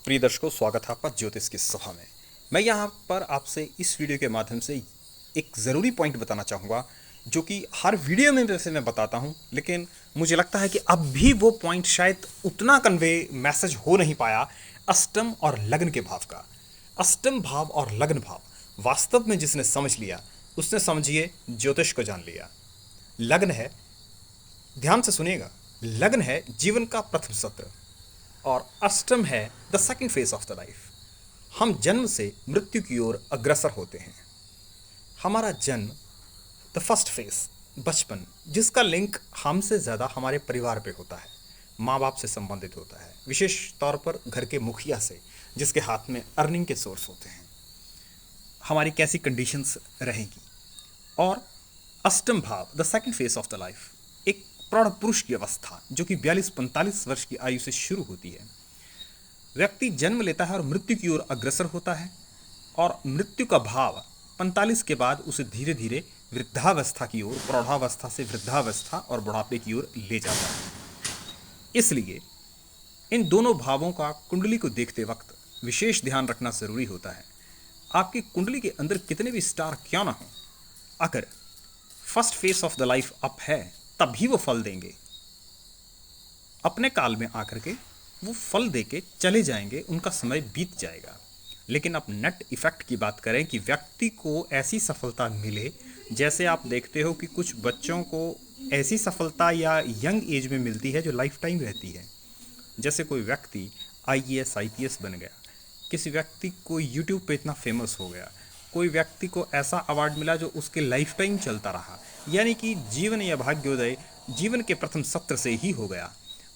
प्रिय दर्शकों, स्वागत है आपका ज्योतिष की सभा में। मैं यहाँ पर आपसे इस वीडियो के माध्यम से एक ज़रूरी पॉइंट बताना चाहूँगा, जो कि हर वीडियो में वैसे मैं बताता हूँ, लेकिन मुझे लगता है कि अब भी वो पॉइंट शायद उतना कन्वे मैसेज हो नहीं पाया। अष्टम और लग्न के भाव का, अष्टम भाव और लग्न भाव वास्तव में जिसने समझ लिया उसने समझिए ज्योतिष को जान लिया। लग्न है, ध्यान से सुनिएगा, लग्न है जीवन का प्रथम सत्र और अष्टम है the second phase of the life. हम जन्म से मृत्यु की ओर अग्रसर होते हैं। हमारा जन्म द फर्स्ट फेज, बचपन, जिसका लिंक हमसे ज़्यादा हमारे परिवार पे होता है, माँ बाप से संबंधित होता है, विशेष तौर पर घर के मुखिया से, जिसके हाथ में अर्निंग के सोर्स होते हैं। हमारी कैसी कंडीशंस रहेंगी। और अष्टम भाव the second phase of the life, एक प्रौढ़ पुरुष की अवस्था जो कि 42-45 वर्ष की आयु से शुरू होती है। व्यक्ति जन्म लेता है और मृत्यु की ओर अग्रसर होता है, और मृत्यु का भाव 45 के बाद उसे धीरे धीरे वृद्धावस्था की ओर, प्रौढ़ावस्था से वृद्धावस्था और बुढ़ापे की ओर ले जाता है। इसलिए इन दोनों भावों का कुंडली को देखते वक्त विशेष ध्यान रखना जरूरी होता है। आपकी कुंडली के अंदर कितने भी स्टार क्यों ना हो, अगर first face of the life up है तभी वो फल देंगे। अपने काल में आकर के वो फल देके चले जाएंगे, उनका समय बीत जाएगा। लेकिन अब नेट इफेक्ट की बात करें कि व्यक्ति को ऐसी सफलता मिले, जैसे आप देखते हो कि कुछ बच्चों को ऐसी सफलता या यंग एज में मिलती है जो लाइफ टाइम रहती है। जैसे कोई व्यक्ति आईएएस आईपीएस बन गया, किसी व्यक्ति को यूट्यूब पे इतना फेमस हो गया, कोई व्यक्ति को ऐसा अवार्ड मिला जो उसके लाइफ टाइम चलता रहा, यानी कि जीवन या भाग्योदय जीवन के प्रथम सत्र से ही हो गया।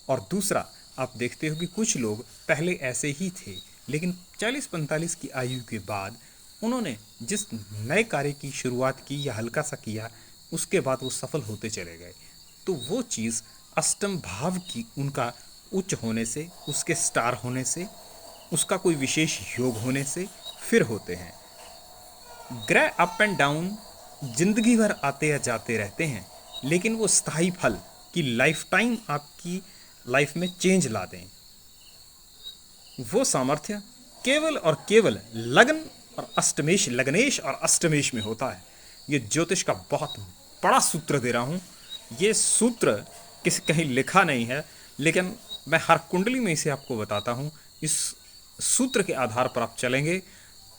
और दूसरा, आप देखते हो कि कुछ लोग पहले ऐसे ही थे, लेकिन 40-45 की आयु के बाद उन्होंने जिस नए कार्य की शुरुआत की या हल्का सा किया, उसके बाद वो सफल होते चले गए। तो वो चीज़ अष्टम भाव की उनका उच्च होने से, उसके स्टार होने से, उसका कोई विशेष योग होने से फिर होते हैं। ग्रह अप एंड डाउन जिंदगी भर आते या जाते रहते हैं, लेकिन वो स्थायी फल की लाइफ टाइम आपकी लाइफ में चेंज ला दें, वो सामर्थ्य केवल और केवल लग्न और अष्टमेश, लग्नेश और अष्टमेश में होता है। ये ज्योतिष का बहुत बड़ा सूत्र दे रहा हूँ। ये सूत्र किसी कहीं लिखा नहीं है, लेकिन मैं हर कुंडली में इसे आपको बताता हूँ। इस सूत्र के आधार पर आप चलेंगे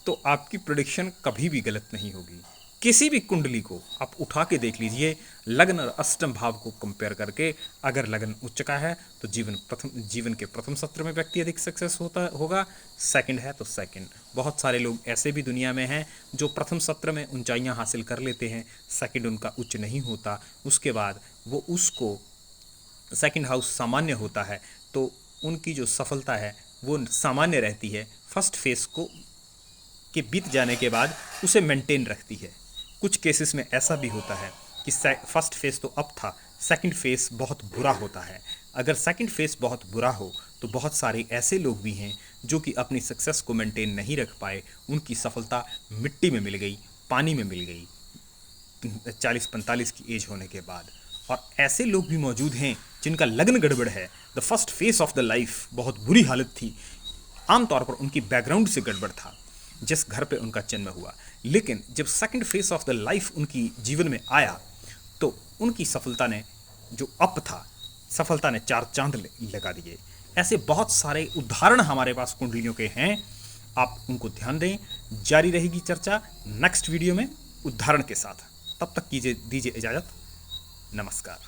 तो आपकी प्रेडिक्शन कभी भी गलत नहीं होगी। किसी भी कुंडली को आप उठा के देख लीजिए, लग्न और अष्टम भाव को कंपेयर करके। अगर लग्न उच्च का है तो जीवन के प्रथम सत्र में व्यक्ति अधिक सक्सेस होगा। सेकंड है तो सेकंड। बहुत सारे लोग ऐसे भी दुनिया में हैं जो प्रथम सत्र में ऊंचाइयां हासिल कर लेते हैं, सेकंड उनका उच्च नहीं होता, उसके बाद वो उसको सेकंड हाउस सामान्य होता है, तो उनकी जो सफलता है वो सामान्य रहती है। फर्स्ट फेस को के बीत जाने के बाद उसे मेंटेन रखती है। कुछ केसेस में ऐसा भी होता है कि फर्स्ट फेस तो अप था, सेकंड फेस बहुत बुरा होता है। अगर सेकंड फेस बहुत बुरा हो तो बहुत सारे ऐसे लोग भी हैं जो कि अपनी सक्सेस को मेंटेन नहीं रख पाए, उनकी सफलता मिट्टी में मिल गई, पानी में मिल गई 40-45 की एज होने के बाद। और ऐसे लोग भी मौजूद हैं जिनका लग्न गड़बड़ है, the first face of the life बहुत बुरी हालत थी, आमतौर पर उनकी बैकग्राउंड से गड़बड़ था जिस घर पे उनका जन्म हुआ, लेकिन जब second face of the life उनकी जीवन में आया तो उनकी सफलता ने, जो अप था, सफलता ने 4 चांद लगा दिए। ऐसे बहुत सारे उदाहरण हमारे पास कुंडलियों के हैं, आप उनको ध्यान दें। जारी रहेगी चर्चा नेक्स्ट वीडियो में उदाहरण के साथ। तब तक दीजिए इजाज़त। नमस्कार।